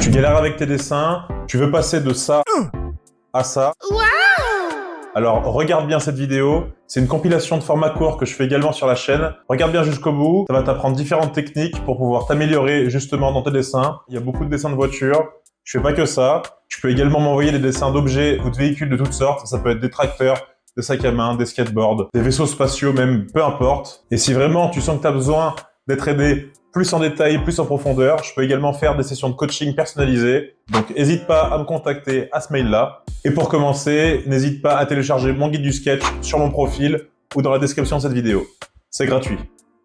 Tu galères avec tes dessins, tu veux passer de ça à ça. Alors regarde bien cette vidéo, c'est une compilation de formats courts que je fais également sur la chaîne. Regarde bien jusqu'au bout, ça va t'apprendre différentes techniques pour pouvoir t'améliorer justement dans tes dessins. Il y a beaucoup de dessins de voitures, je fais pas que ça. Tu peux également m'envoyer des dessins d'objets ou de véhicules de toutes sortes, ça peut être des tracteurs, des sacs à main, des skateboards, des vaisseaux spatiaux même, peu importe. Et si vraiment tu sens que tu as besoin d'être aidé plus en détail, plus en profondeur, je peux également faire des sessions de coaching personnalisées. Donc n'hésite pas à me contacter à ce mail-là. Et pour commencer, n'hésite pas à télécharger mon guide du sketch sur mon profil ou dans la description de cette vidéo. C'est gratuit.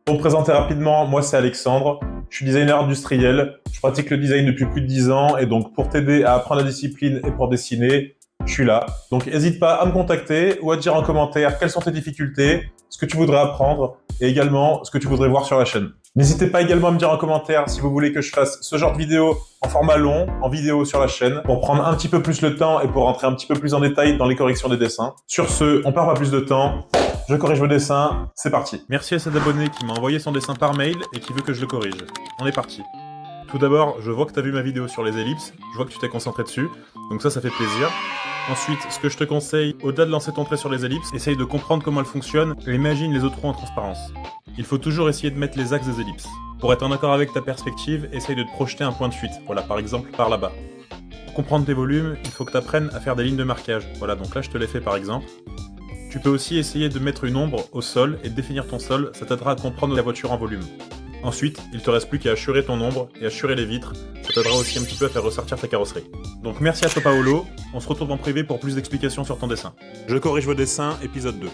Pour me présenter rapidement, moi c'est Alexandre, je suis designer industriel, je pratique le design depuis plus de 10 ans et donc pour t'aider à apprendre la discipline et pour dessiner, je suis là. Donc n'hésite pas à me contacter ou à dire en commentaire quelles sont tes difficultés, ce que tu voudrais apprendre et également ce que tu voudrais voir sur la chaîne. N'hésitez pas également à me dire en commentaire si vous voulez que je fasse ce genre de vidéo en format long, en vidéo sur la chaîne, pour prendre un petit peu plus le temps et pour rentrer un petit peu plus en détail dans les corrections des dessins. Sur ce, on perd pas plus de temps, je corrige vos dessins, c'est parti. Merci à cet abonné qui m'a envoyé son dessin par mail et qui veut que je le corrige. On est parti. Tout d'abord, je vois que tu as vu ma vidéo sur les ellipses, je vois que tu t'es concentré dessus, donc ça fait plaisir. Ensuite, ce que je te conseille, au-delà de lancer ton trait sur les ellipses, essaye de comprendre comment elles fonctionnent et imagine les autres trous en transparence. Il faut toujours essayer de mettre les axes des ellipses. Pour être en accord avec ta perspective, essaye de te projeter un point de fuite, voilà, par exemple par là-bas. Pour comprendre tes volumes, il faut que tu apprennes à faire des lignes de marquage, voilà, donc là je te l'ai fait par exemple. Tu peux aussi essayer de mettre une ombre au sol et de définir ton sol, ça t'aidera à comprendre la voiture en volume. Ensuite, il te reste plus qu'à assurer ton ombre et assurer les vitres, ça t'aidera aussi un petit peu à faire ressortir ta carrosserie. Donc merci à toi Paolo, on se retrouve en privé pour plus d'explications sur ton dessin. Je corrige vos dessins, épisode 2.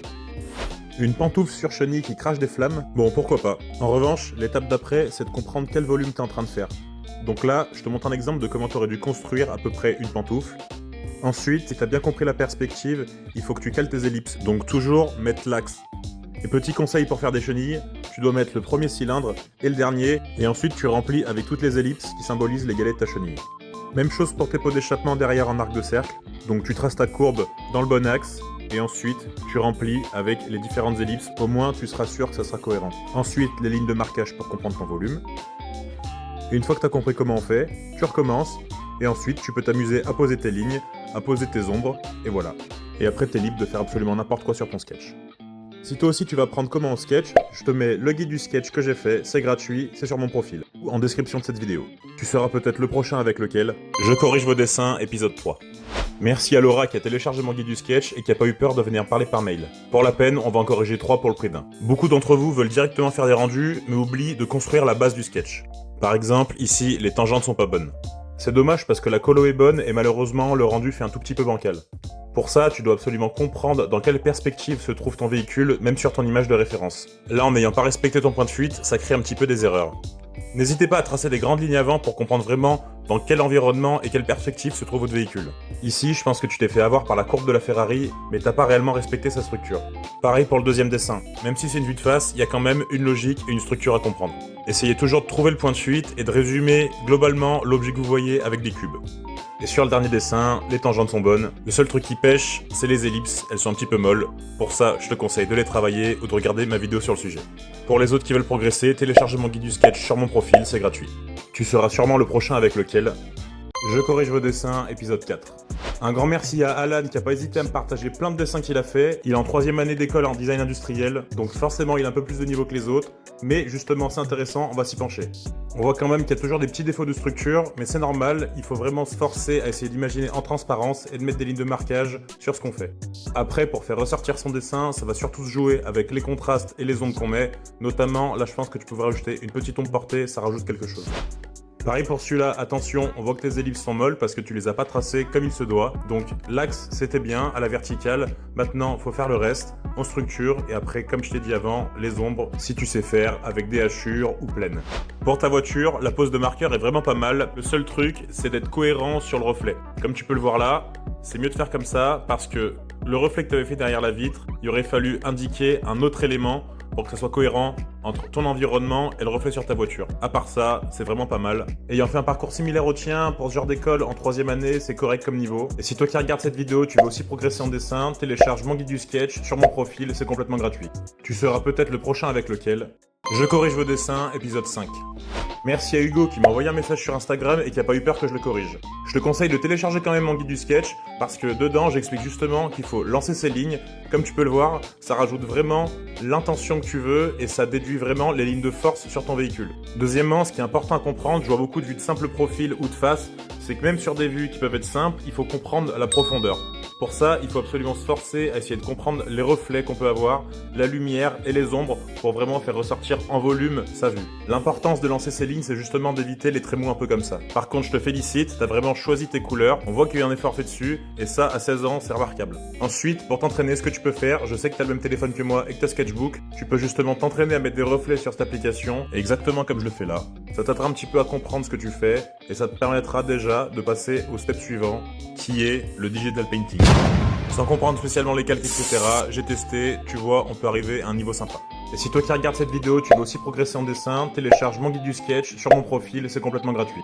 Une pantoufle sur chenille qui crache des flammes? Bon, pourquoi pas. En revanche, l'étape d'après, c'est de comprendre quel volume t'es en train de faire. Donc là, je te montre un exemple de comment t'aurais dû construire à peu près une pantoufle. Ensuite, si t'as bien compris la perspective, il faut que tu cales tes ellipses, donc toujours mettre l'axe. Et petit conseil pour faire des chenilles, tu dois mettre le premier cylindre et le dernier, et ensuite tu remplis avec toutes les ellipses qui symbolisent les galets de ta chenille. Même chose pour tes pots d'échappement derrière en arc de cercle, donc tu traces ta courbe dans le bon axe, et ensuite tu remplis avec les différentes ellipses, au moins tu seras sûr que ça sera cohérent. Ensuite les lignes de marquage pour comprendre ton volume. Et une fois que tu as compris comment on fait, tu recommences, et ensuite tu peux t'amuser à poser tes lignes, à poser tes ombres, et voilà. Et après t'es libre de faire absolument n'importe quoi sur ton sketch. Si toi aussi tu vas apprendre comment on sketch, je te mets le guide du sketch que j'ai fait, c'est gratuit, c'est sur mon profil, ou en description de cette vidéo. Tu seras peut-être le prochain avec lequel je corrige vos dessins, épisode 3. Merci à Laura qui a téléchargé mon guide du sketch et qui a pas eu peur de venir parler par mail. Pour la peine, on va en corriger 3 pour le prix d'un. Beaucoup d'entre vous veulent directement faire des rendus, mais oublient de construire la base du sketch. Par exemple, ici, les tangentes sont pas bonnes. C'est dommage parce que la colo est bonne et malheureusement, le rendu fait un tout petit peu bancal. Pour ça, tu dois absolument comprendre dans quelle perspective se trouve ton véhicule, même sur ton image de référence. Là, en n'ayant pas respecté ton point de fuite, ça crée un petit peu des erreurs. N'hésitez pas à tracer des grandes lignes avant pour comprendre vraiment dans quel environnement et quelle perspective se trouve votre véhicule. Ici, je pense que tu t'es fait avoir par la courbe de la Ferrari, mais t'as pas réellement respecté sa structure. Pareil pour le deuxième dessin. Même si c'est une vue de face, il y a quand même une logique et une structure à comprendre. Essayez toujours de trouver le point de fuite et de résumer globalement l'objet que vous voyez avec des cubes. Et sur le dernier dessin, les tangentes sont bonnes. Le seul truc qui pêche, c'est les ellipses, elles sont un petit peu molles. Pour ça, je te conseille de les travailler ou de regarder ma vidéo sur le sujet. Pour les autres qui veulent progresser, téléchargez mon guide du sketch sur mon profil, c'est gratuit. Tu seras sûrement le prochain avec lequel je corrige vos dessins, épisode 4. Un grand merci à Alan qui a pas hésité à me partager plein de dessins qu'il a fait. Il est en 3e année d'école en design industriel, donc forcément il a un peu plus de niveau que les autres, mais justement c'est intéressant, on va s'y pencher. On voit quand même qu'il y a toujours des petits défauts de structure, mais c'est normal, il faut vraiment se forcer à essayer d'imaginer en transparence et de mettre des lignes de marquage sur ce qu'on fait. Après, pour faire ressortir son dessin, ça va surtout se jouer avec les contrastes et les ombres qu'on met, notamment là je pense que tu peux rajouter une petite ombre portée, ça rajoute quelque chose. Pareil pour celui-là, attention, on voit que tes ellipses sont molles parce que tu les as pas tracées comme il se doit. Donc l'axe c'était bien, à la verticale, maintenant faut faire le reste, en structure, et après comme je t'ai dit avant, les ombres, si tu sais faire, avec des hachures ou pleines. Pour ta voiture, la pose de marqueur est vraiment pas mal, le seul truc c'est d'être cohérent sur le reflet. Comme tu peux le voir là, c'est mieux de faire comme ça parce que le reflet que tu avais fait derrière la vitre, il aurait fallu indiquer un autre élément pour que ça soit cohérent entre ton environnement et le reflet sur ta voiture. À part ça, c'est vraiment pas mal. Ayant fait un parcours similaire au tien, pour ce genre d'école en 3e année, c'est correct comme niveau. Et si toi qui regardes cette vidéo, tu veux aussi progresser en dessin, télécharge mon guide du sketch sur mon profil, c'est complètement gratuit. Tu seras peut-être le prochain avec lequel je corrige vos dessins, épisode 5. Merci à Hugo qui m'a envoyé un message sur Instagram et qui a pas eu peur que je le corrige. Je te conseille de télécharger quand même mon guide du sketch parce que dedans j'explique justement qu'il faut lancer ses lignes. Comme tu peux le voir, ça rajoute vraiment l'intention que tu veux et ça déduit vraiment les lignes de force sur ton véhicule. Deuxièmement, ce qui est important à comprendre, je vois beaucoup de vues de simple profil ou de face, c'est que même sur des vues qui peuvent être simples, il faut comprendre la profondeur. Pour ça, il faut absolument se forcer à essayer de comprendre les reflets qu'on peut avoir, la lumière et les ombres pour vraiment faire ressortir en volume sa vue. L'importance de lancer ces lignes, c'est justement d'éviter les trémots un peu comme ça. Par contre, je te félicite, t'as vraiment choisi tes couleurs, on voit qu'il y a eu un effort fait dessus, et ça, à 16 ans, c'est remarquable. Ensuite, pour t'entraîner, ce que tu peux faire, je sais que t'as le même téléphone que moi et que t'as Sketchbook, tu peux justement t'entraîner à mettre des reflets sur cette application, exactement comme je le fais là. Ça t'aidera un petit peu à comprendre ce que tu fais, et ça te permettra déjà de passer au step suivant, qui est le digital painting. Sans comprendre spécialement les calques, etc., j'ai testé, tu vois, on peut arriver à un niveau sympa. Et si toi qui regardes cette vidéo, tu veux aussi progresser en dessin, télécharge mon guide du sketch sur mon profil, c'est complètement gratuit.